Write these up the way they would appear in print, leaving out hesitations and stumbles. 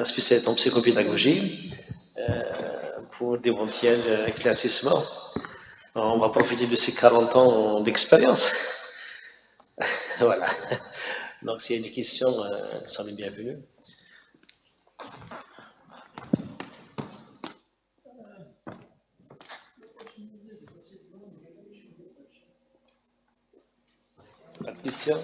spécialiste en psychopédagogie, pour d'éventuels éclaircissements. On va profiter de ces 40 ans d'expérience. Voilà. Donc, s'il y a des questions, sont les bienvenues. Pas de questions?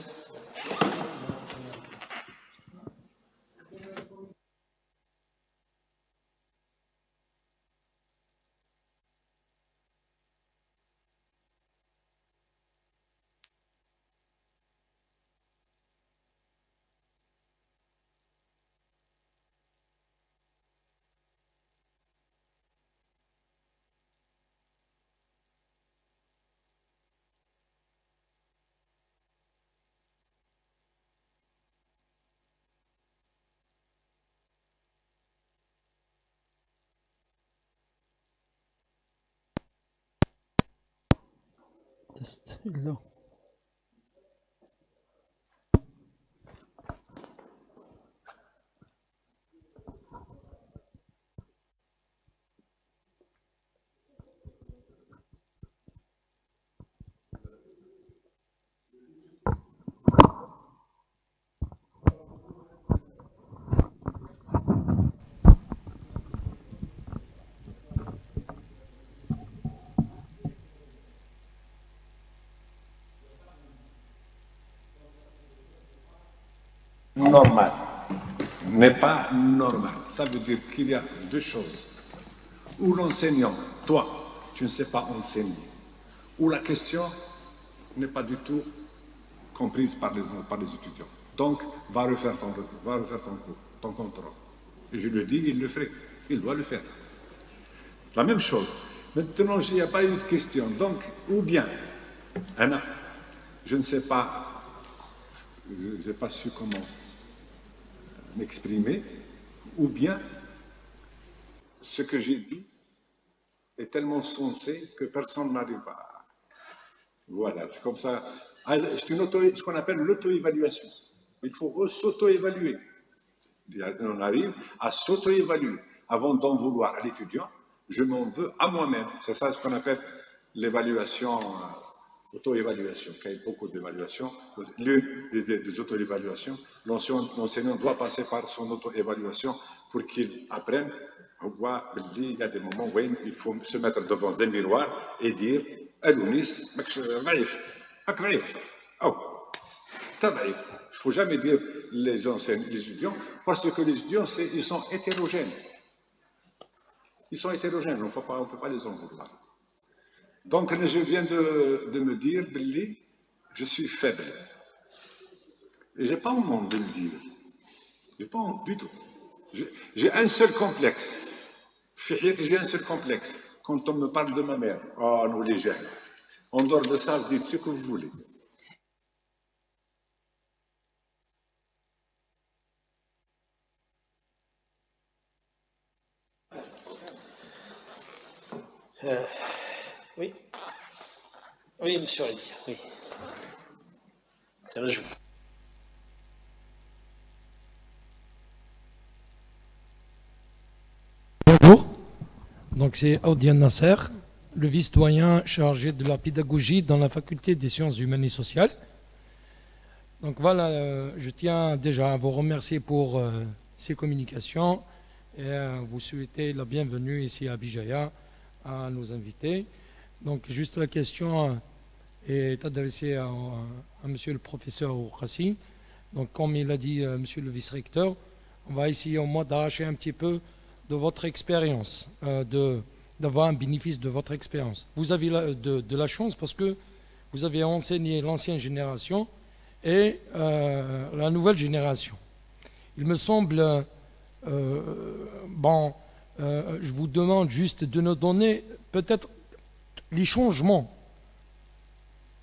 là. Normal n'est pas normal. Ça veut dire qu'il y a deux choses. Ou l'enseignant, toi, tu ne sais pas enseigner, ou la question n'est pas du tout comprise par les étudiants. Donc, va refaire ton cours, ton contrôle. Et je le dis, il le fait, il doit le faire. La même chose. Maintenant, il n'y a pas eu de question. Donc, ou bien, Anna, je ne sais pas, je n'ai pas su comment m'exprimer, ou bien ce que j'ai dit est tellement sensé que personne n'arrive à... Voilà, c'est comme ça. C'est ce qu'on appelle l'auto-évaluation. Il faut s'auto-évaluer. On arrive à s'auto-évaluer. Avant d'en vouloir à l'étudiant, je m'en veux à moi-même. C'est ça ce qu'on appelle l'évaluation, auto-évaluation. Il y a beaucoup d'évaluations. L'une des auto-évaluations, l'enseignant doit passer par son auto-évaluation pour qu'il apprenne. Il y a des moments où il faut se mettre devant des miroirs et dire Alounis, il ne faut jamais dire les étudiants, parce que les étudiants, ils sont hétérogènes. Ils sont hétérogènes, on ne peut pas les en vouloir. Donc, je viens de me dire, Billy, je suis faible. Et je n'ai pas honte de le dire. Je n'ai pas honte du tout. J'ai un seul complexe. J'ai un seul complexe. Quand on me parle de ma mère, oh, nous les jeunes. En dehors de ça, dites ce que vous voulez. Oui. Oui, monsieur Reddy, oui. Ça va jouer. Bonjour, donc c'est Audian Nasser, le vice-doyen chargé de la pédagogie dans la faculté des sciences humaines et sociales. Donc voilà, je tiens déjà à vous remercier pour ces communications et vous souhaiter la bienvenue ici à Bijaya, à nos invités. Donc juste la question est adressée à monsieur le professeur Oukhassi. Donc comme il a dit monsieur le vice-recteur, on va essayer au moins d'arracher un petit peu de votre expérience, d'avoir un bénéfice de votre expérience. Vous avez de la chance parce que vous avez enseigné l'ancienne génération et la nouvelle génération. Il me semble, je vous demande juste de nous donner peut-être les changements.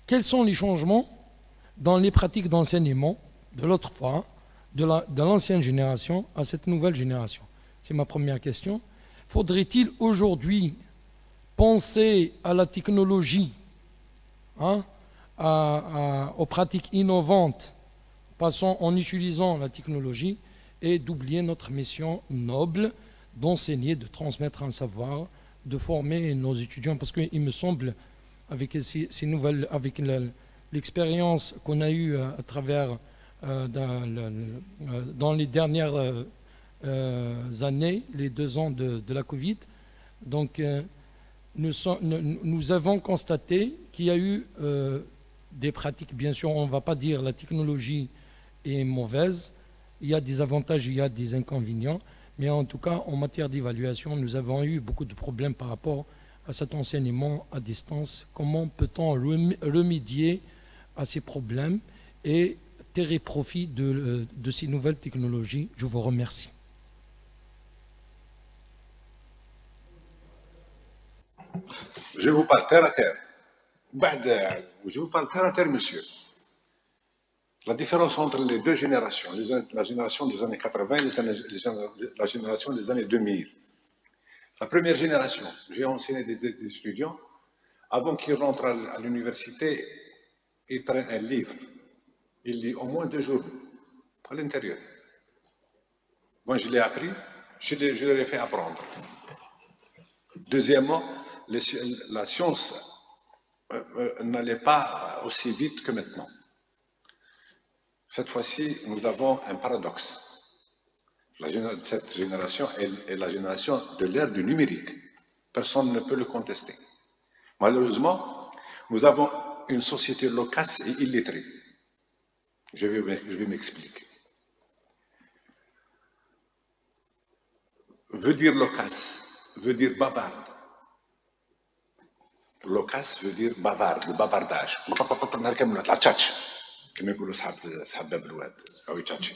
Quels sont les changements dans les pratiques d'enseignement de l'autre fois, de l'ancienne génération à cette nouvelle génération? C'est ma première question. Faudrait-il aujourd'hui penser à la technologie, aux pratiques innovantes, passant en utilisant la technologie, et d'oublier notre mission noble d'enseigner, de transmettre un savoir, de former nos étudiants, parce qu'il me semble, avec ces nouvelles, avec l'expérience qu'on a eue à travers, dans les dernières années, les 2 ans de la Covid, donc nous avons constaté qu'il y a eu des pratiques, bien sûr, on ne va pas dire la technologie est mauvaise, il y a des avantages, il y a des inconvénients, mais en tout cas, en matière d'évaluation, nous avons eu beaucoup de problèmes par rapport à cet enseignement à distance. Comment peut-on remédier à ces problèmes et tirer profit de ces nouvelles technologies? Je vous remercie. Je vous parle terre à terre. Je vous parle terre à terre, monsieur. La différence entre les 2 générations, la génération des années 80 et la génération des années 2000. La première génération, j'ai enseigné des étudiants, avant qu'ils rentrent à l'université, ils prennent un livre. Ils lisent au moins 2 jours à l'intérieur. Moi, je l'ai appris, je leur ai fait apprendre. Deuxièmement, la science n'allait pas aussi vite que maintenant. Cette fois-ci, nous avons un paradoxe. Cette génération est la génération de l'ère du numérique. Personne ne peut le contester. Malheureusement, nous avons une société loquace et illettrée. Je vais m'expliquer. Veut dire loquace, veut dire bavarde. Loquace veut dire bavarde, le bavardage. La tchatch. كما يقولوا صحاب باب الواد او يتشاتشي.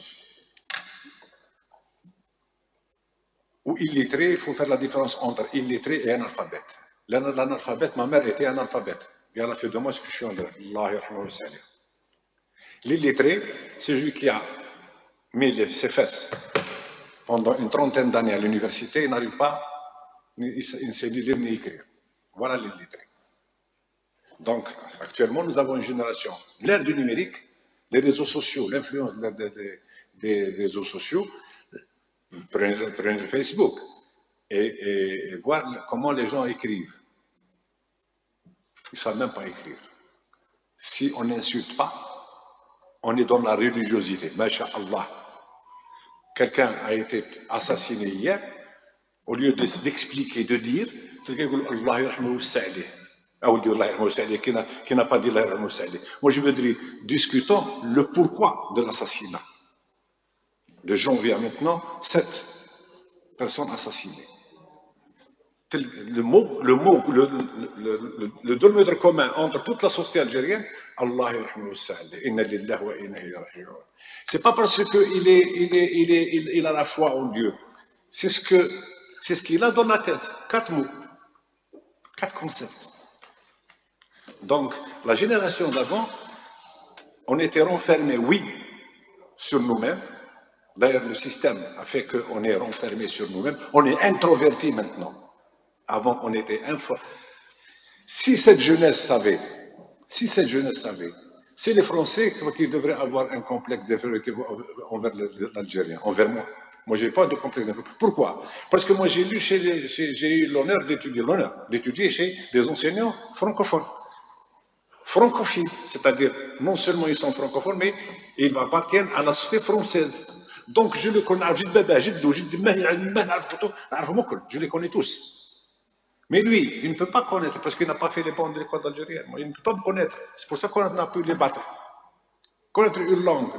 Ou illettré, il faut faire la différence entre illettré et analphabète. L'analphabète, ma mère était analphabète. Et elle a fait de moi ce que je suis en train. L'illettré, c'est celui qui a mis ses fesses pendant une 30aine d'années à l'université, il n'arrive pas, il ne sait ni lire ni écrire. Voilà l'illettré. Donc, actuellement, nous avons une génération, l'ère du numérique, les réseaux sociaux, l'influence des réseaux sociaux, prenez le Facebook et voir comment les gens écrivent. Ils ne savent même pas écrire. Si on n'insulte pas, on est dans la religiosité. Masha'Allah. Quelqu'un a été assassiné hier, au lieu d'expliquer, de dire, quelqu'un dit Allah yarhamou sa'li. Qui n'a pas dit la yarhamou sa'li. Moi je veux dire, discutons le pourquoi de l'assassinat. De janvier à maintenant, 7 personnes assassinées. Le dénominateur commun entre toute la société algérienne, Allah yarhamou sa'li. Inna lillahi wa inna ilayhi raji'un. C'est pas parce qu'il a la foi en Dieu. C'est ce qu'il a dans la tête. 4 mots. 4 concepts. Donc, la génération d'avant, on était renfermés, oui, sur nous-mêmes. D'ailleurs, le système a fait qu'on est renfermés sur nous-mêmes. On est introvertis maintenant. Avant, on était informés. Si cette jeunesse savait, c'est les Français qui devraient avoir un complexe d'infériorité envers l'Algérien, envers moi. Moi, je n'ai pas de complexe d'infériorité. Pourquoi? Parce que moi, j'ai eu l'honneur d'étudier chez des enseignants francophones. Francophiles, c'est-à-dire, non seulement ils sont francophones, mais ils appartiennent à la société française. Donc, je les connais, je les connais tous. Mais lui, il ne peut pas connaître, parce qu'il n'a pas fait les bancs de l'école algérienne. Il ne peut pas me connaître. C'est pour ça qu'on a pu les battre. Connaître une langue,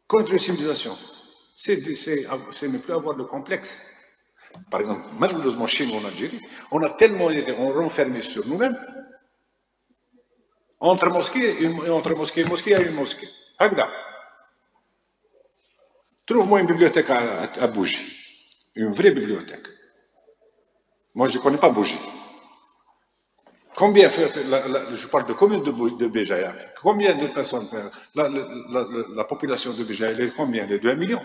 connaître une civilisation, c'est ne plus avoir de complexe. Par exemple, malheureusement, chez nous en Algérie, on a tellement été renfermés sur nous-mêmes. Entre mosquées et mosquée, il y a une mosquée. Hagda. Trouve-moi une bibliothèque à Bougie. Une vraie bibliothèque. Moi, je ne connais pas Bougie. Combien, je parle de commune de Béjaïa, combien de personnes, la population de Béjaïa, elle est combien? Elle est de 1 million.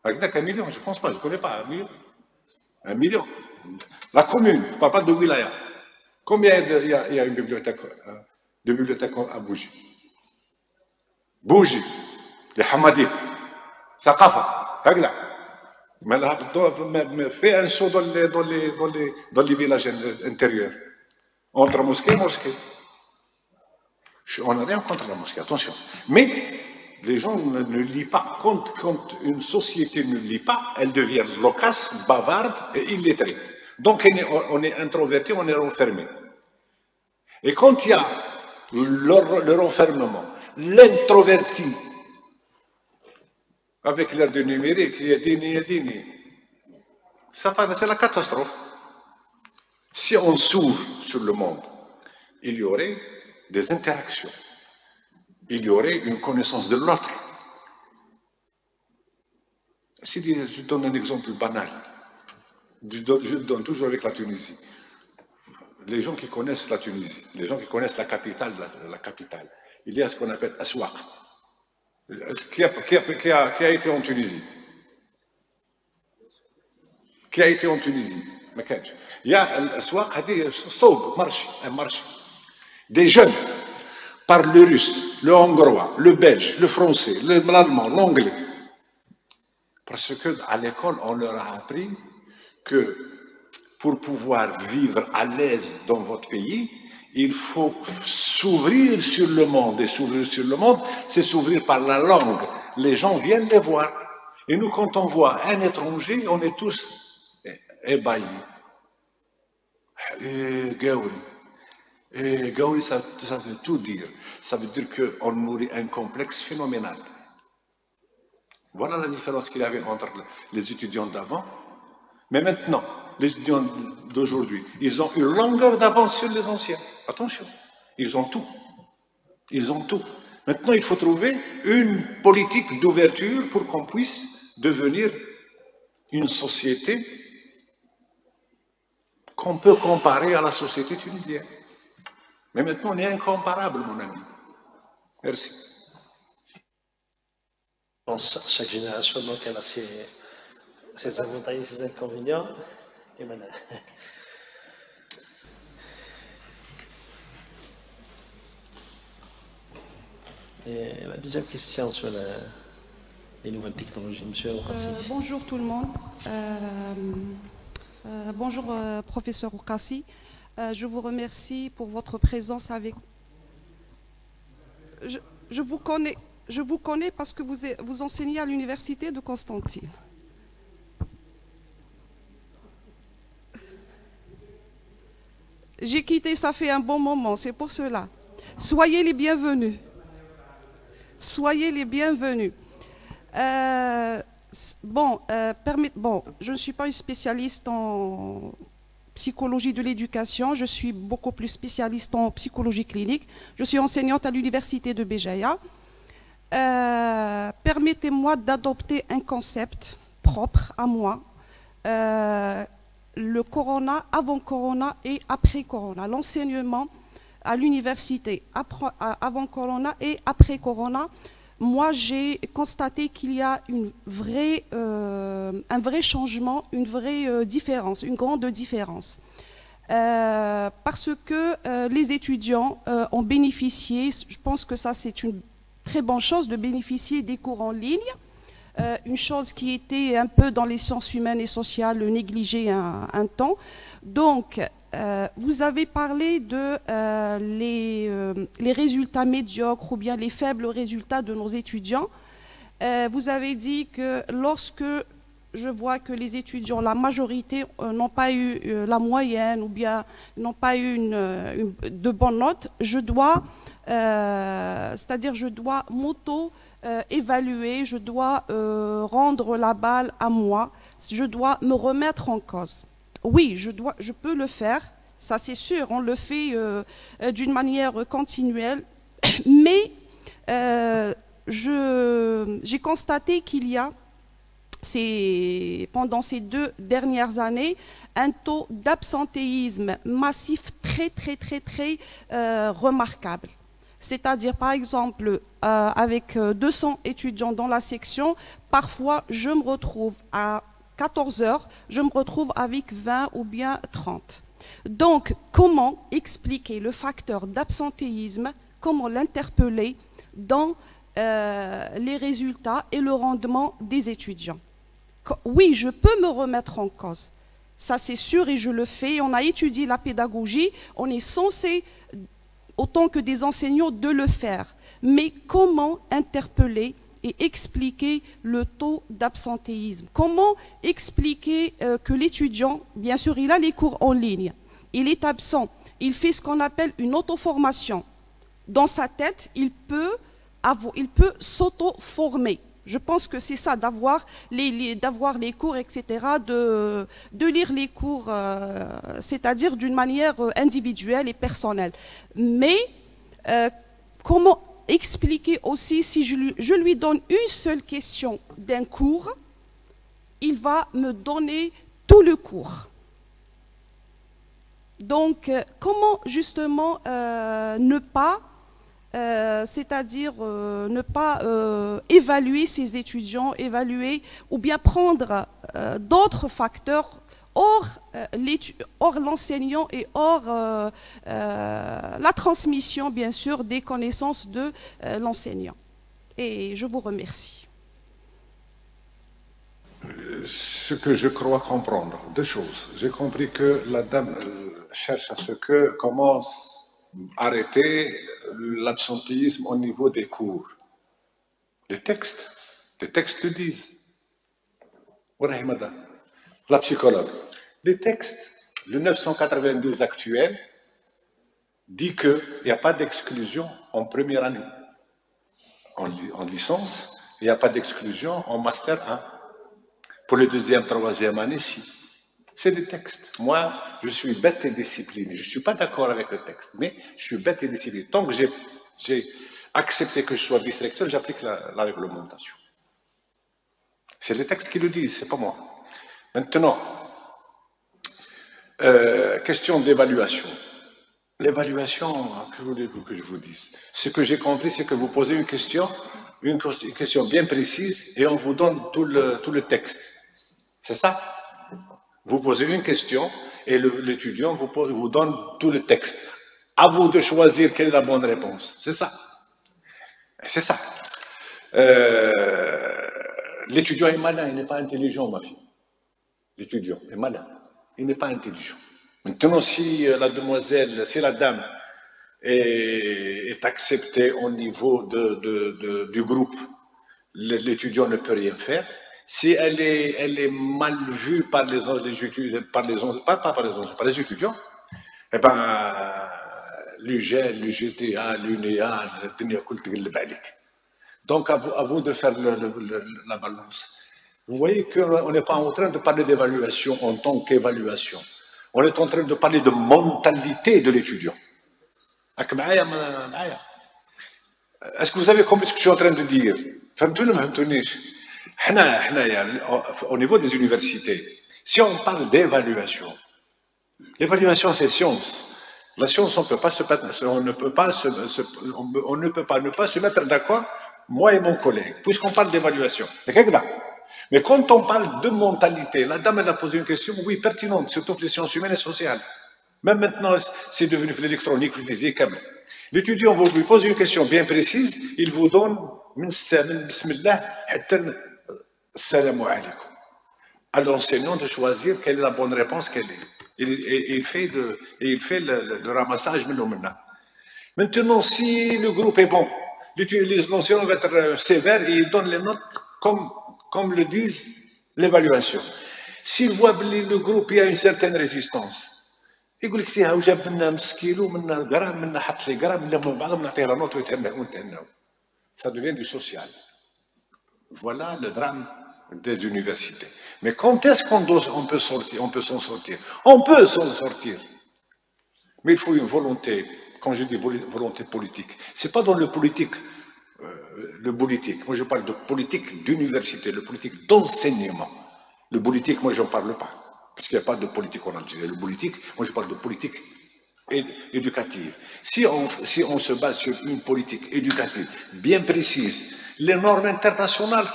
Avec 1 million, je ne pense pas, je ne connais pas 1 million. 1 million. La commune, je ne parle pas de wilaya. Combien il y a une bibliothèque, de bibliothèques à Bougie? Bougie, les Hamadites, Saqafa. هكذا. Fais un saut dans les villages intérieurs. Entre mosquée et mosquée. On n'a rien contre la mosquée, attention. Mais les gens ne lisent pas. Quand une société ne lit pas, elle devient loquace, bavarde et illettrée. Donc on est introverti, on est renfermé. Et quand il y a le renfermement, l'introverti, avec l'ère du numérique, il y a dini, c'est la catastrophe. Si on s'ouvre sur le monde, il y aurait des interactions, il y aurait une connaissance de l'autre. Je donne un exemple banal, je donne toujours avec la Tunisie. Les gens qui connaissent la Tunisie, les gens qui connaissent la capitale, il y a ce qu'on appelle Aswaq. Qui a été en Tunisie? Qui a été en Tunisie? Il y a Aswaq, un marché. Des jeunes parlent le russe, le hongrois, le belge, le français, l'allemand, l'anglais. Parce qu'à l'école, on leur a appris que pour pouvoir vivre à l'aise dans votre pays, il faut s'ouvrir sur le monde. Et s'ouvrir sur le monde, c'est s'ouvrir par la langue. Les gens viennent les voir. Et nous, quand on voit un étranger, on est tous ébahis. Et Gaoui, ça veut tout dire. Ça veut dire qu'on nourrit un complexe phénoménal. Voilà la différence qu'il y avait entre les étudiants d'avant. Mais maintenant, les étudiants d'aujourd'hui, ils ont une longueur d'avance sur les anciens. Attention, ils ont tout. Ils ont tout. Maintenant, il faut trouver une politique d'ouverture pour qu'on puisse devenir une société qu'on peut comparer à la société tunisienne. Mais maintenant, on est incomparable, mon ami. Merci. Je pense que chaque génération donc, elle a ses avantages et ses inconvénients. Et maintenant. Et la deuxième question sur les nouvelles technologies, monsieur Oukassi. Bonjour tout le monde. Bonjour professeur Oukassi. Je vous remercie pour votre présence avec. Je vous connais parce que vous enseignez à l'université de Constantine. J'ai quitté, ça fait un bon moment, c'est pour cela. Soyez les bienvenus. Soyez les bienvenus. Je ne suis pas une spécialiste en psychologie de l'éducation, je suis beaucoup plus spécialiste en psychologie clinique. Je suis enseignante à l'université de Béjaïa. Permettez-moi d'adopter un concept propre à moi. Le corona, avant corona et après corona, l'enseignement à l'université avant corona et après corona. Moi, j'ai constaté qu'il y a un vrai changement, une vraie différence, une grande différence. Parce que les étudiants ont bénéficié, je pense que ça c'est une très bonne chose de bénéficier des cours en ligne, une chose qui était un peu dans les sciences humaines et sociales négligée un temps. Donc, vous avez parlé de les résultats médiocres ou bien les faibles résultats de nos étudiants. Vous avez dit que lorsque je vois que les étudiants, la majorité, n'ont pas eu la moyenne ou bien n'ont pas eu de bonnes notes, je dois m'auto-évaluer, je dois rendre la balle à moi, je dois me remettre en cause. Oui, je peux le faire, ça c'est sûr, on le fait d'une manière continuelle, mais j'ai constaté qu'il y a, pendant ces 2 dernières années, un taux d'absentéisme massif très remarquable. C'est-à-dire, par exemple, avec 200 étudiants dans la section, parfois je me retrouve à 14 heures, je me retrouve avec 20 ou bien 30. Donc, comment expliquer le facteur d'absentéisme, comment l'interpeller dans les résultats et le rendement des étudiants? Oui, je peux me remettre en cause. Ça, c'est sûr et je le fais. On a étudié la pédagogie. On est censé, autant que des enseignants, de le faire. Mais comment interpeller et expliquer le taux d'absentéisme? Comment expliquer que l'étudiant, bien sûr, il a les cours en ligne, il est absent, il fait ce qu'on appelle une auto-formation. Dans sa tête, il peut s'auto-former. Je pense que c'est ça, d'avoir les cours, etc., de lire les cours, c'est-à-dire d'une manière individuelle et personnelle. Mais comment expliquer aussi, si je lui donne une seule question d'un cours, il va me donner tout le cours. Donc, comment justement ne pas, c'est-à-dire ne pas évaluer ces étudiants, évaluer ou bien prendre d'autres facteurs hors l'enseignant et hors la transmission, bien sûr, des connaissances de l'enseignant. Et je vous remercie. Ce que je crois comprendre, deux choses. J'ai compris que la dame cherche à ce que commence arrêter l'absentéisme au niveau des cours. Les textes le disent. La psychologue. Les textes, le 992 actuel dit qu'il n'y a pas d'exclusion en première année. En licence, il n'y a pas d'exclusion en master 1. Pour les deuxième, troisième année, si. C'est des textes. Moi, je suis bête et discipliné. Je ne suis pas d'accord avec le texte, mais je suis bête et discipliné. Tant que j'ai accepté que je sois vice-recteur, j'applique la réglementation. C'est les textes qui le disent, c'est pas moi. Maintenant, question d'évaluation. L'évaluation, que voulez-vous que je vous dise? Ce que j'ai compris, c'est que vous posez une question bien précise, et on vous donne tout le texte. C'est ça? Vous posez une question, et l'étudiant vous donne tout le texte. À vous de choisir quelle est la bonne réponse. C'est ça. C'est ça. L'étudiant est malin, il n'est pas intelligent, ma fille. L'étudiant est malin, il n'est pas intelligent. Maintenant, si la demoiselle, si la dame est acceptée au niveau du groupe, l'étudiant ne peut rien faire. Si elle est mal vue par les étudiants, eh ben, l'UGEL, l'UGTA, l'UNEA, donc à vous de faire la balance. Vous voyez qu'on n'est pas en train de parler d'évaluation en tant qu'évaluation. On est en train de parler de mentalité de l'étudiant. Est-ce que vous avez compris ce que je suis en train de dire? Au niveau des universités, si on parle d'évaluation, l'évaluation c'est science. La science, on ne peut pas ne pas se mettre d'accord, moi et mon collègue, puisqu'on parle d'évaluation. Mais quand on parle de mentalité, la dame elle a posé une question, oui, pertinente, surtout les sciences humaines et sociales. Même maintenant, c'est devenu l'électronique, le physique. L'étudiant, vous lui posez une question bien précise, il vous donne Bismillah, salam alaykoum. À l'enseignant de choisir quelle est la bonne réponse qu'elle est. Et il fait le ramassage maintenant. Si le groupe est bon, l'enseignant va être sévère et il donne les notes comme le disent l'évaluation. S'il voit que le groupe il y a une certaine résistance, il dit ça devient du social. Voilà le drame des universités. Mais quand est-ce qu'on peut sortir? On peut s'en sortir. On peut s'en sortir. Mais il faut une volonté, quand je dis volonté politique, c'est pas dans le politique. Moi je parle de politique d'université, le politique d'enseignement. Le politique, moi je n'en parle pas, parce qu'il n'y a pas de politique en Algérie. Le politique, moi je parle de politique éducative. Si on se base sur une politique éducative bien précise, les normes internationales,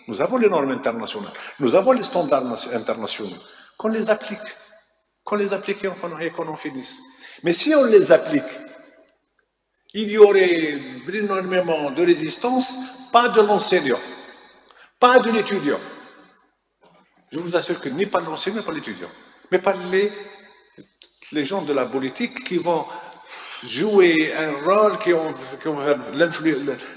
nous avons les normes internationales, nous avons les standards internationaux, qu'on les applique et qu'on en finisse. Mais si on les applique, il y aurait énormément de résistance, pas de l'enseignant, pas de l'étudiant. Je vous assure que ni par l'enseignant, ni par l'étudiant, mais par les gens de la politique qui vont jouer un rôle, qui ont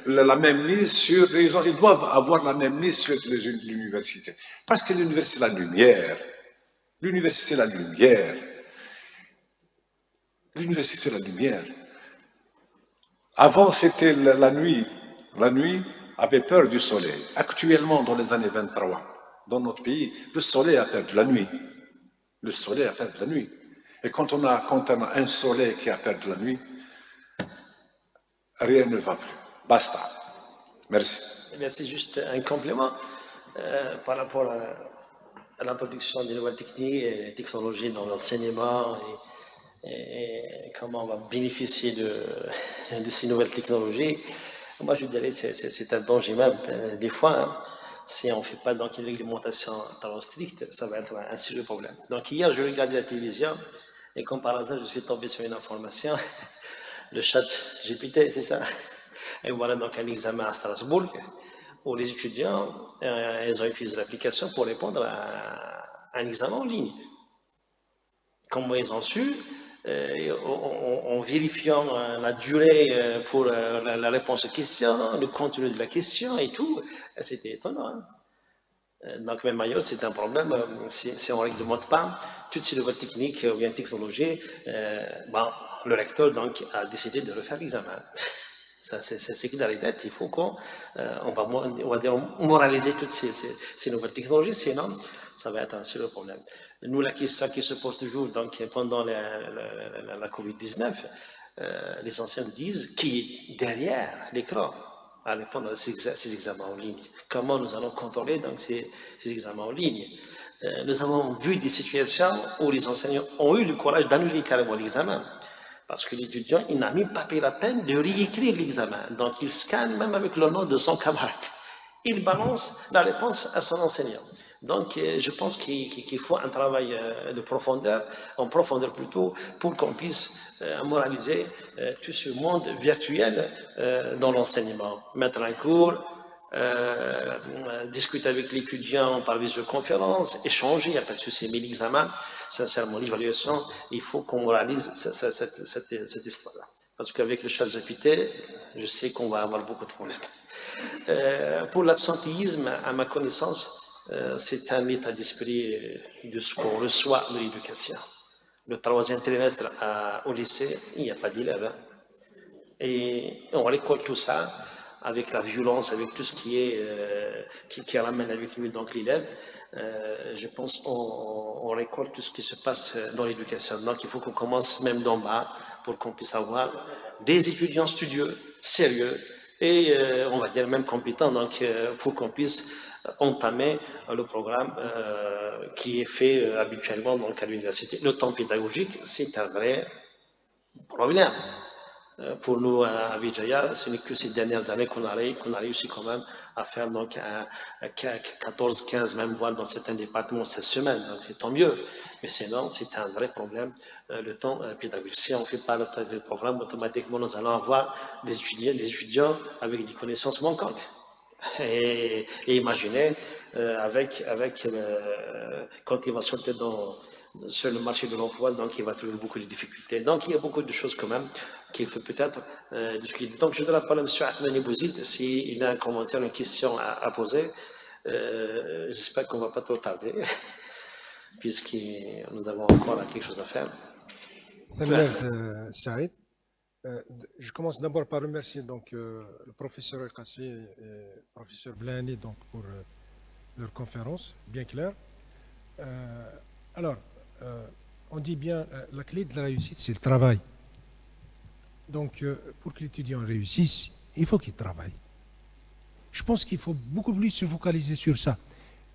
la même mise sur les gens. Ils doivent avoir la même mise sur l'université. Parce que l'université, c'est la lumière. L'université, c'est la lumière. L'université, c'est la lumière. Avant, c'était la nuit. La nuit avait peur du soleil. Actuellement, dans les années 23, dans notre pays, le soleil a peur de la nuit. Le soleil a peur de la nuit. Et quand on a un soleil qui a peur de la nuit, rien ne va plus. Basta. Merci. C'est juste un complément par rapport à l'introduction des nouvelles techniques et technologies dans l'enseignement et comment on va bénéficier de ces nouvelles technologies. Moi, je dirais que c'est un danger même. Des fois, hein, si on ne fait pas donc une réglementation trop stricte, ça va être un sérieux problème. Donc hier, je regardais la télévision et comme par hasard, je suis tombé sur une information, le chat GPT, c'est ça. Et voilà donc un examen à Strasbourg où les étudiants, ils ont utilisé l'application pour répondre à un examen en ligne. Comment ils ont su en vérifiant la durée pour la réponse aux questions, le contenu de la question et tout, c'était étonnant. Hein? Donc même ailleurs, c'est un problème. Si on ne réglemente pas toutes ces nouvelles techniques ou bien technologies, le recteur donc, a décidé de refaire l'examen. C'est qui d'arriver. Il faut qu'on va moraliser toutes ces nouvelles technologies, sinon ça va être un sérieux problème. Nous, la question qui se pose toujours donc, pendant la Covid-19, les anciens disent qui est derrière l'écran à répondre à ces examens en ligne. Comment nous allons contrôler donc, ces examens en ligne? Nous avons vu des situations où les enseignants ont eu le courage d'annuler carrément l'examen. Parce que l'étudiant, il n'a même pas pris la peine de réécrire l'examen. Donc, il scanne même avec le nom de son camarade. Il balance la réponse à son enseignant. Donc, je pense qu'il faut un travail de profondeur, en profondeur plutôt, pour qu'on puisse moraliser tout ce monde virtuel dans l'enseignement. Mettre un cours, discuter avec l'étudiant par visioconférence, échanger, il n'y a pas de souci, mais l'examen, sincèrement, l'évaluation, il faut qu'on moralise cette histoire-là. Parce qu'avec le chat GPT, je sais qu'on va avoir beaucoup de problèmes. Pour l'absentéisme, à ma connaissance, c'est un état d'esprit de ce qu'on reçoit de l'éducation. Le 3e trimestre au lycée, il n'y a pas d'élèves. Hein. Et on récolte tout ça avec la violence, avec tout ce qui ramène avec lui donc l'élève. Je pense qu'on récolte tout ce qui se passe dans l'éducation. Donc il faut qu'on commence même d'en bas pour qu'on puisse avoir des étudiants studieux, sérieux et on va dire même compétents, donc pour qu'on puisse entamer le programme qui est fait habituellement donc, à l'université. Le temps pédagogique, c'est un vrai problème. Pour nous, à Vijaya, ce n'est que ces dernières années qu'on a réussi quand même à faire donc 14, 15, même voire dans certains départements 16 semaines. Donc c'est tant mieux. Mais sinon, c'est un vrai problème, le temps pédagogique. Si on ne fait pas le programme, automatiquement, nous allons avoir des étudiants avec des connaissances manquantes. Et imaginez, quand il va sortir sur le marché de l'emploi, donc il va trouver beaucoup de difficultés. Donc il y a beaucoup de choses quand même qu'il faut peut-être discuter. Donc je donne la parole à M. Ahmed Bouzid s'il a un commentaire, une question à poser. J'espère qu'on ne va pas trop tarder, puisque nous avons encore quelque chose à faire. Saïd. Je commence d'abord par remercier donc, le professeur El-Kassi et le professeur Blani donc, pour leur conférence bien claire. On dit bien la clé de la réussite, c'est le travail. Donc, pour que l'étudiant réussisse, il faut qu'il travaille. Je pense qu'il faut beaucoup plus se focaliser sur ça.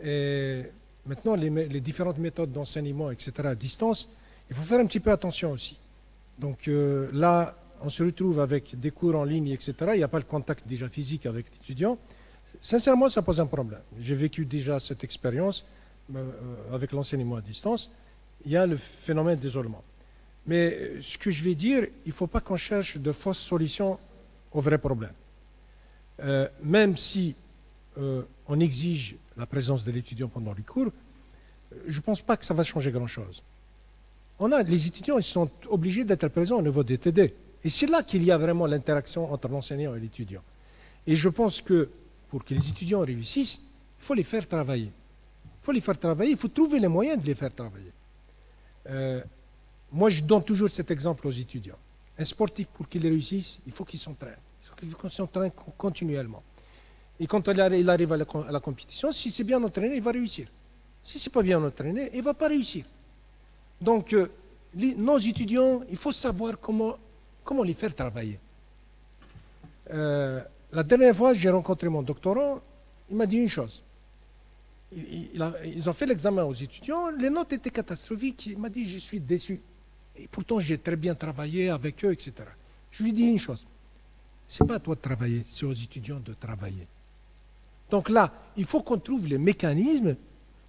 Et maintenant, les différentes méthodes d'enseignement, etc., à distance, il faut faire un petit peu attention aussi. Donc là, on se retrouve avec des cours en ligne, etc. Il n'y a pas le contact déjà physique avec l'étudiant. Sincèrement, ça pose un problème. J'ai vécu déjà cette expérience avec l'enseignement à distance. Il y a le phénomène d'isolement. Mais ce que je vais dire, il ne faut pas qu'on cherche de fausses solutions aux vrais problèmes. Même si on exige la présence de l'étudiant pendant les cours, je ne pense pas que ça va changer grand-chose. Les étudiants, ils sont obligés d'être présents au niveau des TD. Et c'est là qu'il y a vraiment l'interaction entre l'enseignant et l'étudiant. Et je pense que pour que les étudiants réussissent, il faut les faire travailler. Il faut les faire travailler, il faut trouver les moyens de les faire travailler. Moi, je donne toujours cet exemple aux étudiants. Un sportif, pour qu'il réussisse, il faut qu'il s'entraîne. Il faut qu'il s'entraîne continuellement. Et quand il arrive à la compétition, si c'est bien entraîné, il va réussir. Si ce n'est pas bien entraîné, il ne va pas réussir. Donc, nos étudiants, il faut savoir comment les faire travailler. La dernière fois, j'ai rencontré mon doctorant, il m'a dit une chose. Ils ont fait l'examen aux étudiants, les notes étaient catastrophiques. Il m'a dit, je suis déçu. Et pourtant, j'ai très bien travaillé avec eux, etc. Je lui dis une chose. Ce n'est pas à toi de travailler, c'est aux étudiants de travailler. Donc là, il faut qu'on trouve les mécanismes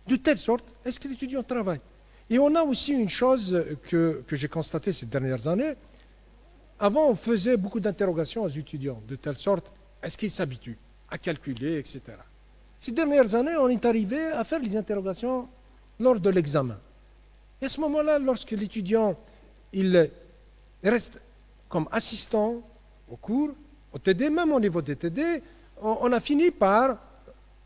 de telle sorte, est-ce que l'étudiant travaille? Et on a aussi une chose que j'ai constatée ces dernières années. Avant, on faisait beaucoup d'interrogations aux étudiants, de telle sorte, est-ce qu'ils s'habituent à calculer, etc. Ces dernières années, on est arrivé à faire les interrogations lors de l'examen. Et à ce moment-là, lorsque l'étudiant il reste comme assistant au cours, au TD, même au niveau des TD, on a fini par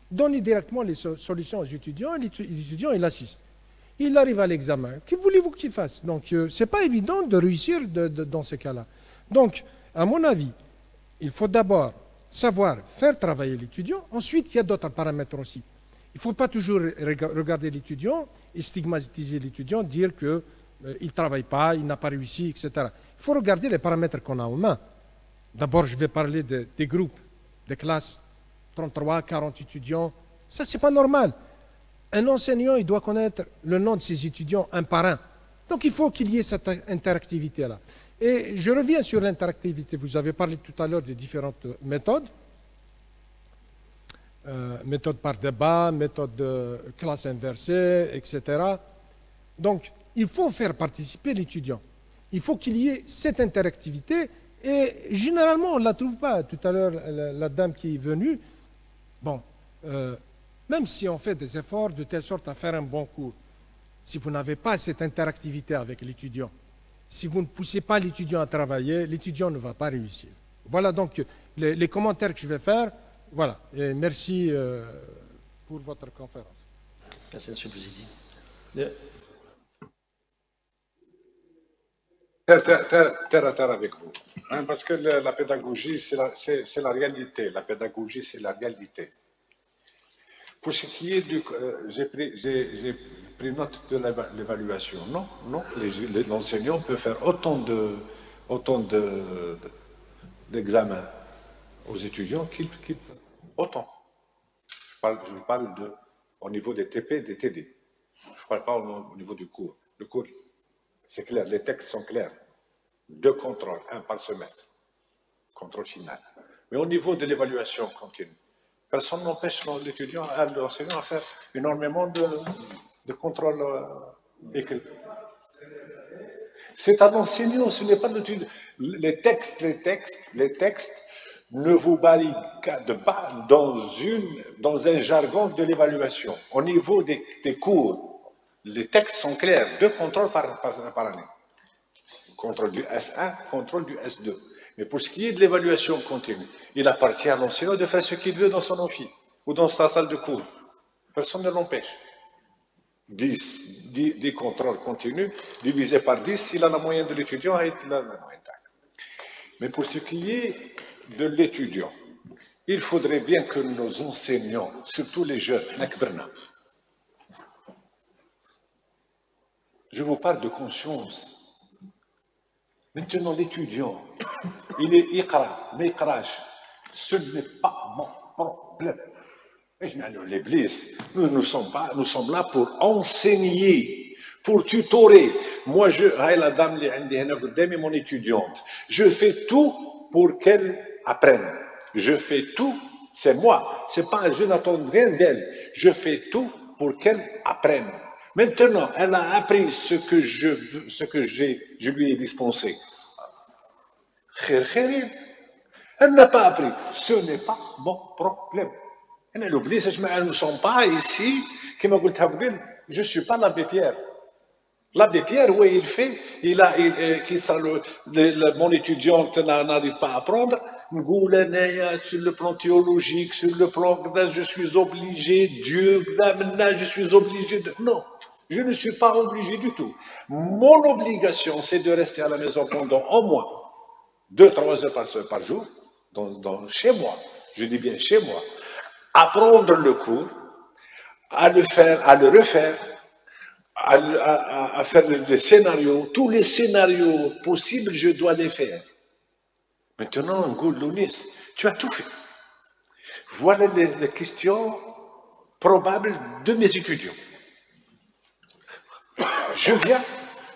donner directement les solutions aux étudiants, et l'étudiant, il assiste. Il arrive à l'examen. Que voulez-vous qu'il fasse? Donc, ce n'est pas évident de réussir dans ces cas-là. Donc, à mon avis, il faut d'abord savoir faire travailler l'étudiant. Ensuite, il y a d'autres paramètres aussi. Il ne faut pas toujours regarder l'étudiant et stigmatiser l'étudiant, dire qu'il ne travaille pas, il n'a pas réussi, etc. Il faut regarder les paramètres qu'on a en main. D'abord, je vais parler des groupes, des classes, 33, 40 étudiants. Ça, ce n'est pas normal. Un enseignant, il doit connaître le nom de ses étudiants un par un. Donc, il faut qu'il y ait cette interactivité-là. Et je reviens sur l'interactivité. Vous avez parlé tout à l'heure des différentes méthodes. Méthode par débat, méthode de classe inversée, etc. Donc, il faut faire participer l'étudiant. Il faut qu'il y ait cette interactivité. Et généralement, on ne la trouve pas. Tout à l'heure, la dame qui est venue, bon, même si on fait des efforts de telle sorte à faire un bon cours, si vous n'avez pas cette interactivité avec l'étudiant, si vous ne poussez pas l'étudiant à travailler, l'étudiant ne va pas réussir. Voilà donc les commentaires que je vais faire. Voilà. Et merci pour votre conférence. Merci, M. le Président. Terre à terre avec vous. Hein, parce que la pédagogie, c'est la réalité. La pédagogie, c'est la réalité. Pour ce qui est du... j'ai pris note de l'évaluation. Non, l'enseignant peut faire autant d'examens aux étudiants qu'il peut. Autant. Je parle au niveau des TP, des TD. Je ne parle pas au niveau du cours. Le cours, c'est clair, les textes sont clairs. 2 contrôles, 1 par semestre. Contrôle final. Mais au niveau de l'évaluation continue, personne n'empêche l'enseignant à faire énormément de contrôles écrits. C'est à l'enseignant, ce n'est pas l'étudiant. Les textes ne vous barricadent pas dans un jargon de l'évaluation. Au niveau des cours, les textes sont clairs. 2 contrôles par année. Contrôle du S1, contrôle du S2. Mais pour ce qui est de l'évaluation continue, il appartient à l'enseignant de faire ce qu'il veut dans son amphi ou dans sa salle de cours. Personne ne l'empêche. 10 contrôles continus, divisé par 10, s'il a la moyenne de l'étudiant, il a la moyenne. Mais pour ce qui est de l'étudiant, il faudrait bien que nos enseignants, surtout les jeunes, je vous parle de conscience. Maintenant, l'étudiant, il est iqra, mais iqraj, ce n'est pas mon problème. L'Église, nous sommes là pour enseigner, pour tutorer. Moi, la dame mon étudiante, je fais tout pour qu'elle apprenne. Je fais tout, c'est moi, je n'attends rien d'elle. Je fais tout pour qu'elle apprenne. Maintenant, elle a appris ce que je lui ai dispensé. Elle n'a pas appris. Ce n'est pas mon problème. Nous ne sommes pas ici, je ne suis pas l'abbé Pierre. L'abbé Pierre, oui, il fait, mon étudiant n'arrive pas à apprendre, sur le plan théologique, sur le plan, je suis obligé, Dieu, je suis obligé de... Non, je ne suis pas obligé du tout. Mon obligation, c'est de rester à la maison pendant au moins 2-3 heures par jour, chez moi, je dis bien chez moi, apprendre le cours, à le faire, à le refaire, à faire des scénarios, tous les scénarios possibles, je dois les faire. Maintenant, Goulounis, tu as tout fait. Voilà les questions probables de mes étudiants. Je viens,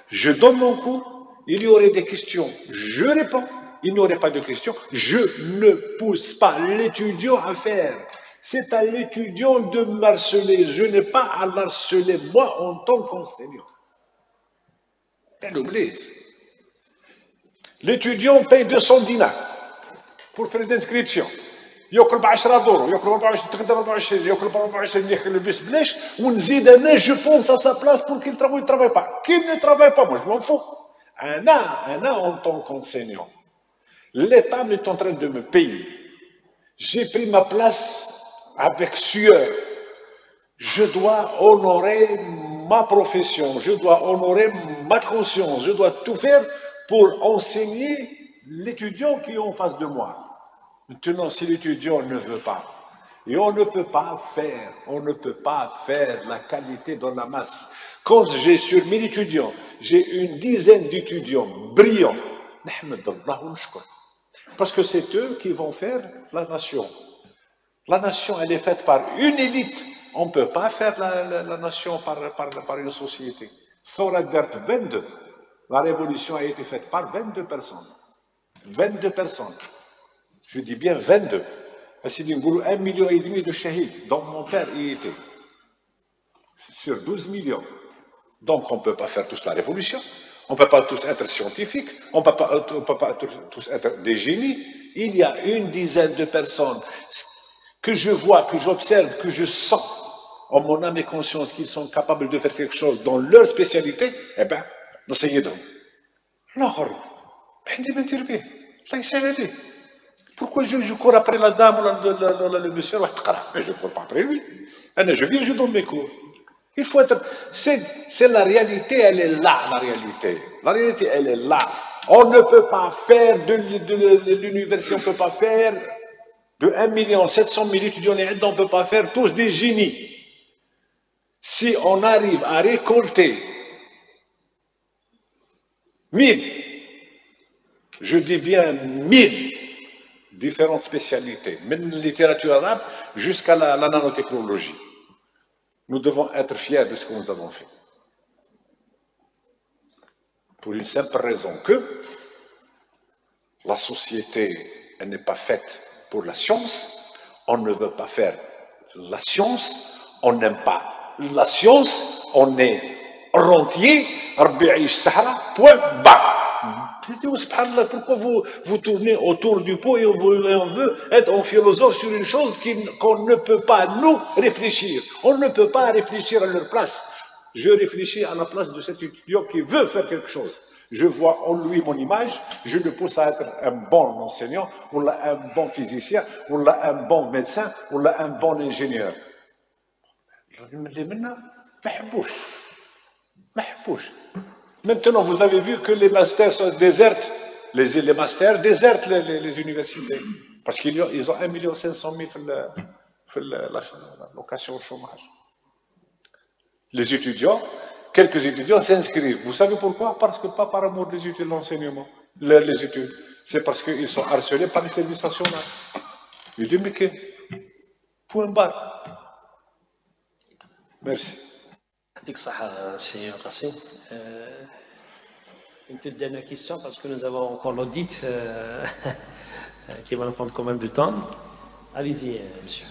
je donne mon cours, il y aurait des questions, je réponds. Il n'y aurait pas de questions, je ne pousse pas l'étudiant à faire. C'est à l'étudiant de m'harceler. Je n'ai pas à l'harceler, moi, en tant qu'enseignant. Elle oublie. L'étudiant paye 200 dinars pour faire d'inscription. ياكل ب 10 دور ياكل ب 24 تقدر 24 ياكل ب 24 يلبس بلاش ونزيد انا جو بونس ا سا بلاس بور كيل travaille pas. Qu'il ne travaille pas, moi je m'en fous. Un an en tant qu'enseignant. L'État est en train de me payer. J'ai pris ma place avec sueur. Je dois honorer ma profession, je dois honorer ma conscience, je dois tout faire pour enseigner l'étudiant qui est en face de moi. Maintenant, si l'étudiant ne veut pas, et on ne peut pas faire la qualité dans la masse. Quand j'ai sur 1000 étudiants, j'ai une dizaine d'étudiants brillants, parce que c'est eux qui vont faire la nation. La nation, elle est faite par une élite. On ne peut pas faire la nation par une société. Thora Dert 22. La révolution a été faite par 22 personnes. 22 personnes. Je dis bien 22. C'est 1,5 million de shahid, dont mon père y était. Sur 12 millions. Donc on ne peut pas faire tous la révolution. On ne peut pas tous être scientifiques. On ne peut pas tous être des génies. Il y a une dizaine de personnes que je vois, que j'observe, que je sens en mon âme et conscience qu'ils sont capables de faire quelque chose dans leur spécialité. Eh bien, essayez donc. Alors, pourquoi je cours après la dame ou le monsieur? Mais je ne cours pas après lui. Je viens, je donne mes cours. Il faut être... C'est la réalité, elle est là, la réalité. La réalité, elle est là. On ne peut pas faire de l'université, on ne peut pas faire de 1 700 000 étudiants, on ne peut pas faire tous des génies. Si on arrive à récolter 1000, je dis bien 1000 différentes spécialités, même la littérature arabe jusqu'à la nanotechnologie. Nous devons être fiers de ce que nous avons fait. Pour une simple raison que la société, elle n'est pas faite pour la science. On ne veut pas faire la science. On n'aime pas la science. On est rentier. Point barre. Pourquoi vous tournez autour du pot et on veut être un philosophe sur une chose qu'on ne peut pas nous réfléchir. On ne peut pas réfléchir à leur place. Je réfléchis à la place de cet étudiant qui veut faire quelque chose. Je vois en lui mon image, je le pousse à être un bon enseignant, ou un bon physicien, ou un bon médecin, ou un bon ingénieur. Maintenant, vous avez vu que les masters sont désertes. Les masters désertent les universités. Parce qu'ils ont 1 500 000 في la location au chômage. Les étudiants, quelques étudiants s'inscrivent. Vous savez pourquoi? Parce que pas par amour des études, l'enseignement, les études. C'est parce qu'ils sont harcelés par les services nationaux. Je dis, mais que? Point barre. Merci. Une toute dernière question parce que nous avons encore l'audit qui va nous prendre quand même du temps. Allez-y, monsieur.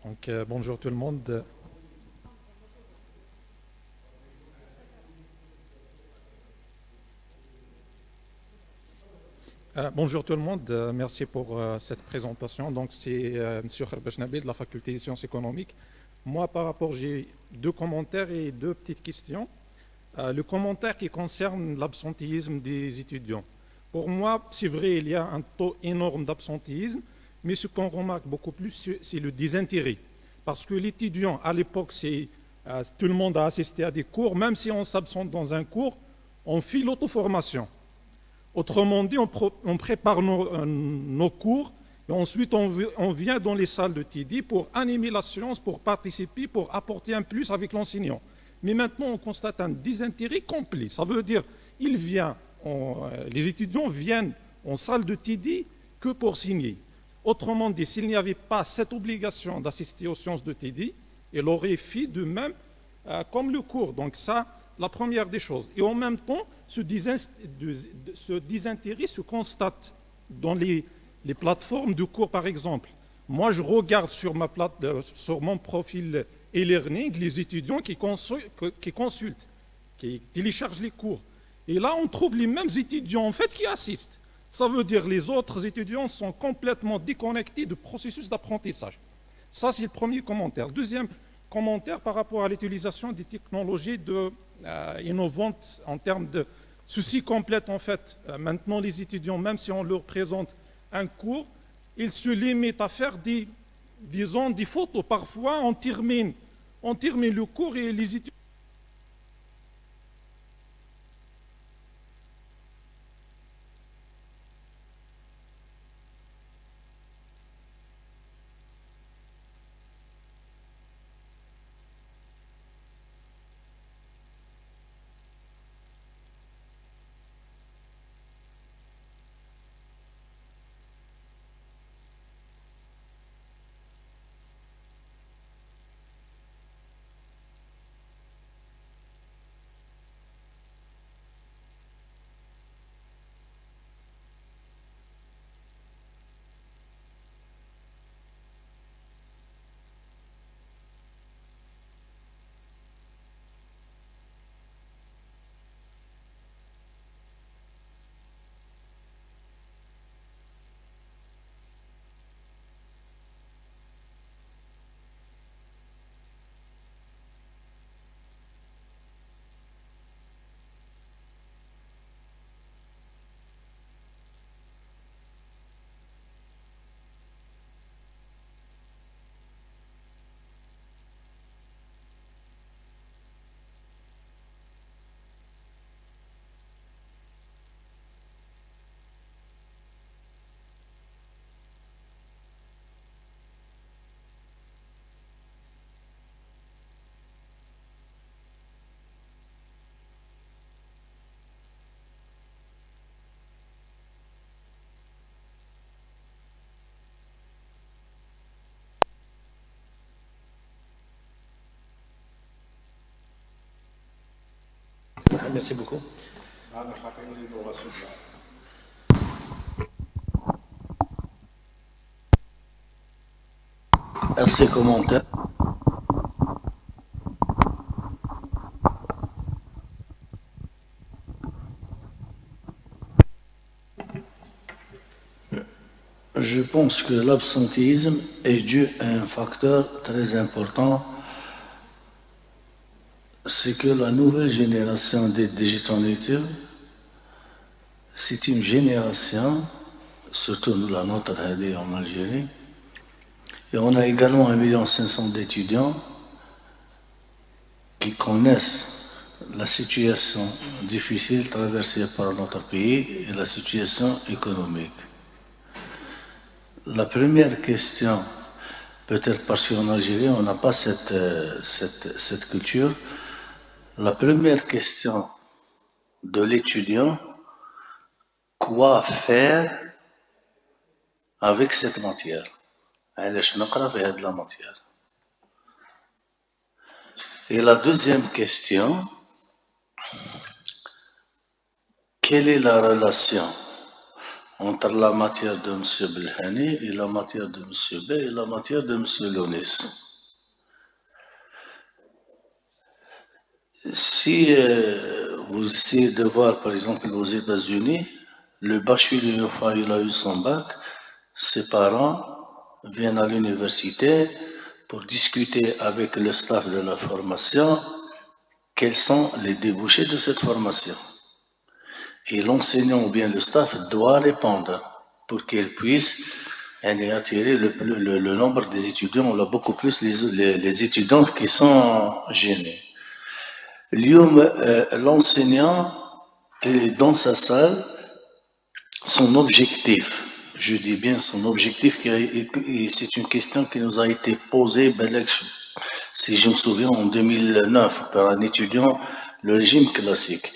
Donc, bonjour tout le monde. Bonjour tout le monde, merci pour cette présentation. Donc c'est M. Kharbash Nabil de la faculté des sciences économiques. Moi par rapport, j'ai 2 commentaires et 2 petites questions. Le commentaire qui concerne l'absentéisme des étudiants. Pour moi, c'est vrai, il y a un taux énorme d'absentéisme, mais ce qu'on remarque beaucoup plus, c'est le désintérêt. Parce que l'étudiant, à l'époque, tout le monde a assisté à des cours, même si on s'absente dans un cours, on fait l'auto-formation. Autrement dit, on prépare nos cours et ensuite on vient dans les salles de TD pour animer la séance, pour participer, pour apporter un plus avec l'enseignant. Mais maintenant, on constate un désintérêt complet. Ça veut dire les étudiants viennent en salle de TD que pour signer. Autrement dit, s'il n'y avait pas cette obligation d'assister aux séances de TD, il aurait fait de même comme le cours. Donc ça, la première des choses. Et en même temps, ce désintérêt se constate dans les plateformes de cours, par exemple. Moi, je regarde sur mon profil e-learning les étudiants qui consultent, qui téléchargent les cours. Et là, on trouve les mêmes étudiants, en fait, qui assistent. Ça veut dire que les autres étudiants sont complètement déconnectés du processus d'apprentissage. Ça, c'est le premier commentaire. Deuxième commentaire par rapport à l'utilisation des technologies innovantes en termes de ceci complète, en fait. Maintenant, les étudiants, même si on leur présente un cours, ils se limitent à faire des photos. Parfois, on termine le cours et les étudiants... Merci beaucoup. Merci commentaire. Je pense que l'absentéisme est dû à un facteur très important, c'est que la nouvelle génération des digital natives, c'est une génération, surtout la nôtre en Algérie, et on a également 1,5 million d'étudiants qui connaissent la situation difficile traversée par notre pays et la situation économique. La première question, peut-être parce qu'en Algérie, on n'a pas cette culture, la première question de l'étudiant, quoi faire avec cette matière? Et la deuxième question, quelle est la relation entre la matière de M. Belhani et la matière de M. B et la matière de M. Lounis? Si vous essayez de voir, par exemple, aux États-Unis, Le bachelier, une fois il a eu son bac, ses parents viennent à l'université pour discuter avec le staff de la formation quels sont les débouchés de cette formation. Et l'enseignant ou bien le staff doit répondre pour qu'il puisse attirer le nombre des étudiants. On a beaucoup plus les étudiants qui sont gênés. L'enseignant est dans sa salle, son objectif, je dis bien son objectif, c'est une question qui nous a été posée, si je me souviens, en 2009 par un étudiant, le régime classique.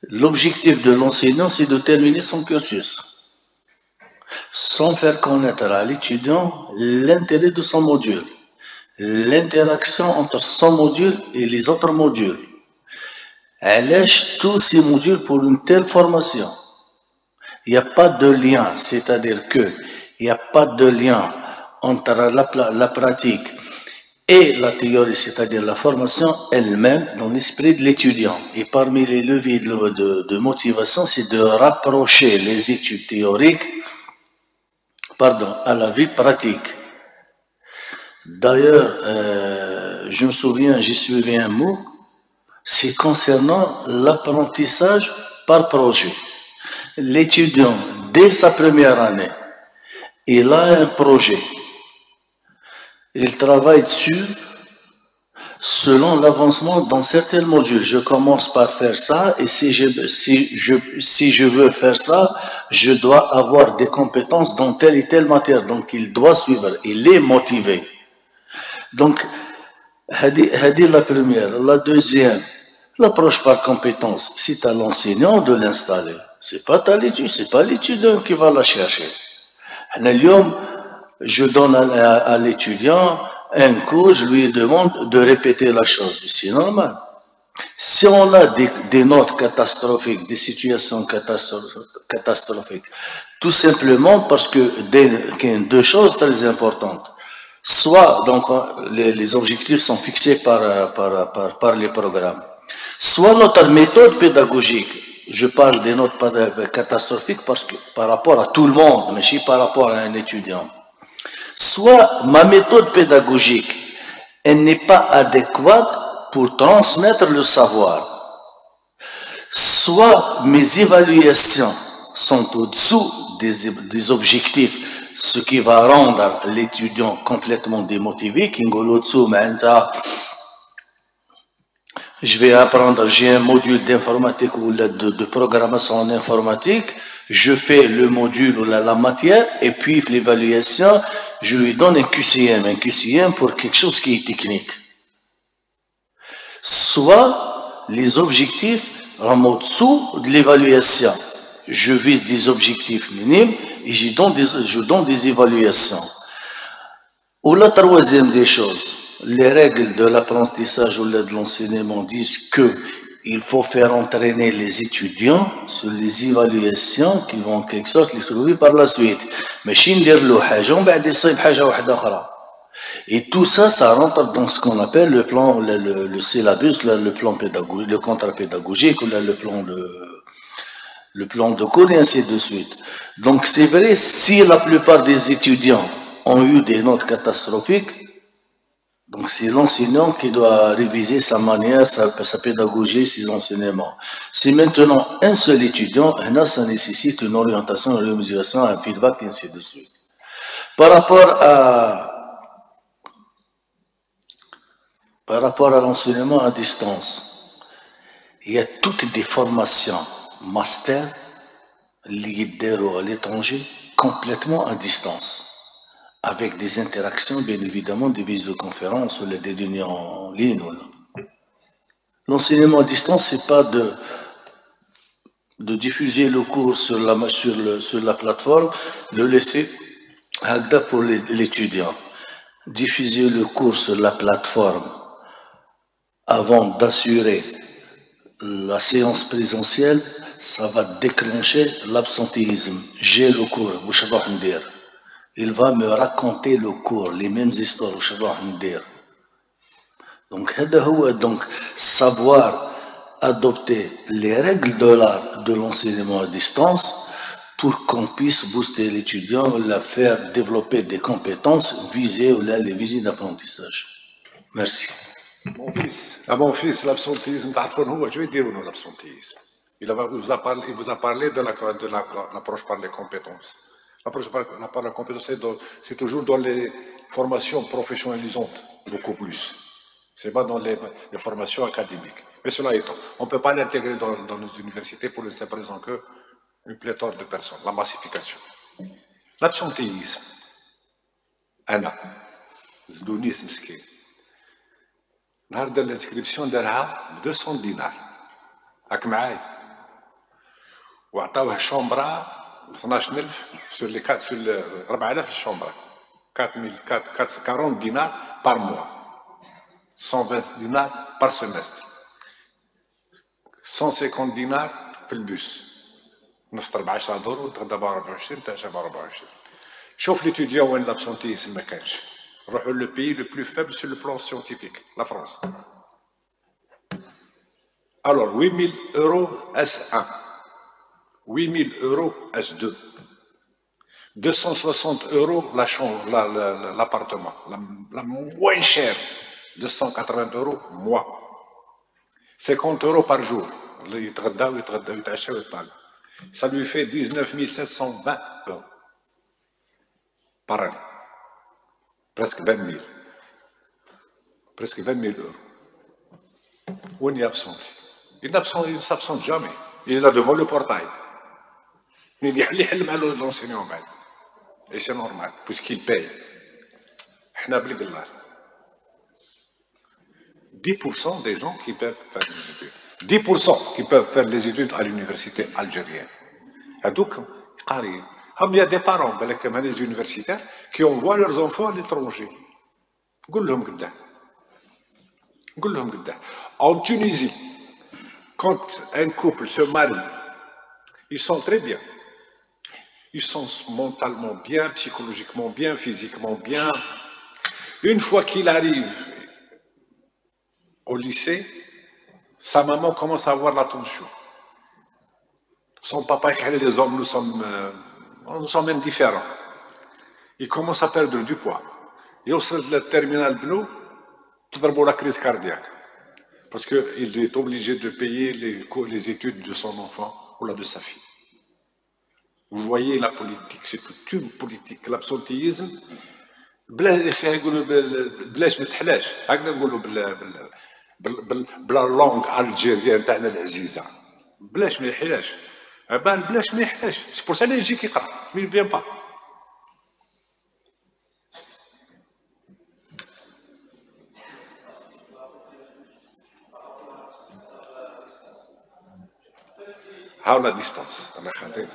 L'objectif de l'enseignant, c'est de terminer son cursus, sans faire connaître à l'étudiant l'intérêt de son module, l'interaction entre son module et les autres modules. Elle lèche tous ces modules pour une telle formation. Il n'y a pas de lien, c'est-à-dire qu'il n'y a pas de lien entre la pratique et la théorie, c'est-à-dire la formation elle-même dans l'esprit de l'étudiant. Et parmi les leviers de motivation, c'est de rapprocher les études théoriques à la vie pratique. D'ailleurs, je me souviens, j'ai suivi un mot, c'est concernant l'apprentissage par projet. L'étudiant, dès sa première année, il a un projet. Il travaille dessus selon l'avancement dans certains modules. Je commence par faire ça, et si je veux faire ça, je dois avoir des compétences dans telle et telle matière. Donc, il doit suivre, il est motivé. Donc, c'est la première. La deuxième, l'approche par compétence. C'est à l'enseignant de l'installer. C'est pas l'étudiant qui va la chercher. Je donne à l'étudiant un cours, je lui demande de répéter la chose. C'est normal. Si on a des notes catastrophiques, des situations catastrophiques, tout simplement parce qu'il y a deux choses très importantes. Soit, donc, les objectifs sont fixés par les programmes. Soit notre méthode pédagogique, je parle des notes catastrophiques parce que par rapport à tout le monde, mais pas par rapport à un étudiant. Soit ma méthode pédagogique, elle n'est pas adéquate pour transmettre le savoir. Soit mes évaluations sont au-dessous des objectifs, ce qui va rendre l'étudiant complètement démotivé. Je vais apprendre, j'ai un module d'informatique ou de programmation en informatique, je fais le module ou la matière, et puis l'évaluation, je lui donne un QCM pour quelque chose qui est technique. Soit les objectifs en au-dessous de l'évaluation. Je vise des objectifs minimes et je donne des évaluations. Ou la troisième des choses, les règles de l'apprentissage ou de l'enseignement disent qu'il faut faire entraîner les étudiants sur les évaluations qui vont en quelque sorte les trouver par la suite. Mais et tout ça, ça rentre dans ce qu'on appelle le plan, le syllabus, le plan pédagogique, le contrat pédagogique, ou le plan de cours et ainsi de suite. Donc c'est vrai, si la plupart des étudiants ont eu des notes catastrophiques, donc c'est l'enseignant qui doit réviser sa manière, sa pédagogie, ses enseignements. Si maintenant un seul étudiant, ça nécessite une orientation, une remédiation, un feedback et ainsi de suite. Par rapport à l'enseignement à distance, il y a toutes des formations master liées à l'étranger complètement à distance, avec des interactions, bien évidemment, des visioconférences ou des réunions en ligne. L'enseignement à distance, c'est pas de diffuser le cours sur la plateforme, de laisser pour l'étudiant. Diffuser le cours sur la plateforme avant d'assurer la séance présentielle, ça va déclencher l'absentéisme. J'ai le cours, il va me raconter le cours, les mêmes histoires. Donc, savoir adopter les règles de l'art de l'enseignement à distance pour qu'on puisse booster l'étudiant, la faire développer des compétences visées ou là, les visites d'apprentissage. Merci. Mon fils, l'absentéisme, je vais dire non, l'absentéisme. Il vous a parlé de l'approche par les compétences. L'approche par la compétence, c'est toujours dans les formations professionnalisantes, beaucoup plus. Ce n'est pas dans les formations académiques. Mais cela étant, on ne peut pas l'intégrer dans nos universités pour ne présent qu'une pléthore de personnes, la massification. L'absentéisme, Anna, Zdounis Mskin, نهار دار الانسكريبسيون دارها ب 200 دينار راك معايا وعطاوه شومبرا ب 12000 سور لي 4 في 4000 الشومبرا 40 دينار بار موا 120 دينار بار سيمستر 150 دينار في البوس نفطر ب 10 دور ونتغدى ب 24 نتعشى ب 24 شوف ليتيديون وين لابسونتيسم ما كانش نروحوا لو بيي لو بلو فابل سور لو بلان سيونتيفيك لا فرنسا. Alors 8000 euros S1, 8000 euros S2, 260 euros la chambre, l'appartement, la moins chère, 280 euros mois, 50 euros par jour, ça lui fait 19 720 euros par année, presque 20 000, presque 20 000 euros. Où on est absenté? Il ne s'absente jamais. Il est là devant le portail. Il y a l'enseignant. Et c'est normal, puisqu'il paye. 10% des gens qui peuvent faire les études. 10% qui peuvent faire les études à l'université algérienne. Donc, il y a des parents, des universitaires, qui envoient leurs enfants à l'étranger. En Tunisie, quand un couple se marie, ils sont très bien. Ils sont mentalement bien, psychologiquement bien, physiquement bien. Une fois qu'il arrive au lycée, sa maman commence à avoir l'attention. Son papa, les hommes, nous sommes indifférents. Il commence à perdre du poids. Et au sein de la terminale Bnou, tout la crise cardiaque. Parce qu'il est obligé de payer les études de son enfant ou de sa fille. Vous voyez la politique, c'est toute une politique. L'absentéisme, بلاش ما تحلاش هكذا نقولوا بلا لونغ الجيريان تاعنا العزيزه بلاش ما يحلاش بلاش ما يحلاش سي بور سا اللي يجي كيقرا مي فيان با هاو لا ديستانس انا خاطر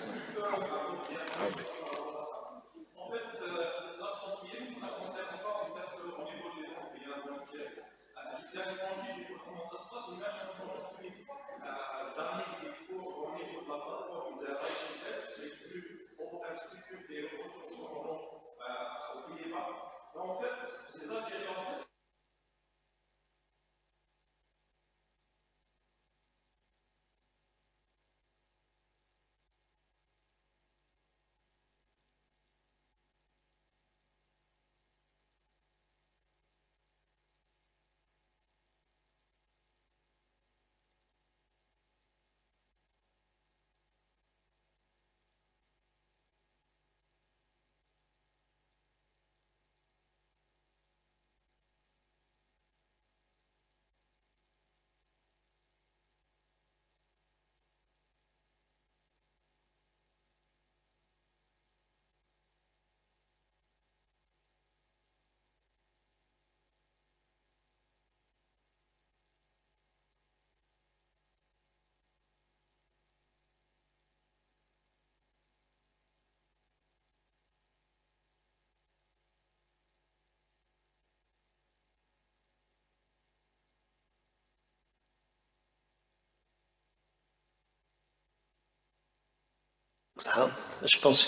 Je pense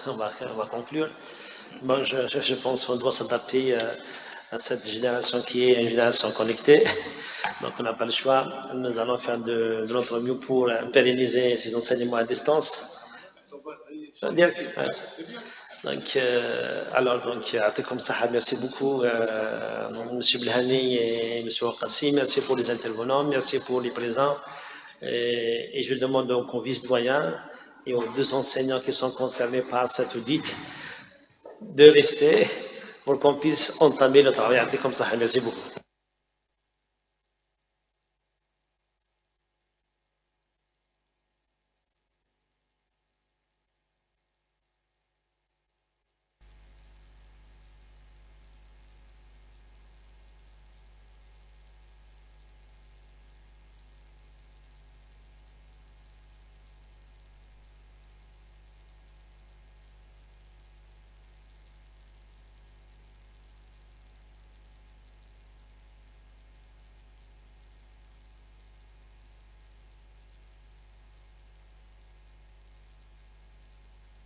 qu'on va conclure. Moi, je pense qu'on doit s'adapter à cette génération qui est une génération connectée. Donc on n'a pas le choix. Nous allons faire de notre mieux pour pérenniser ces enseignements à distance. Donc, comme ça, merci beaucoup, M. Blhani et M. Wakassi. Merci pour les intervenants, merci pour les présents. Et je demande donc aux vice-doyens et aux deux enseignants qui sont concernés par cette audit de rester pour qu'on puisse entamer le travail. Comme ça, merci beaucoup.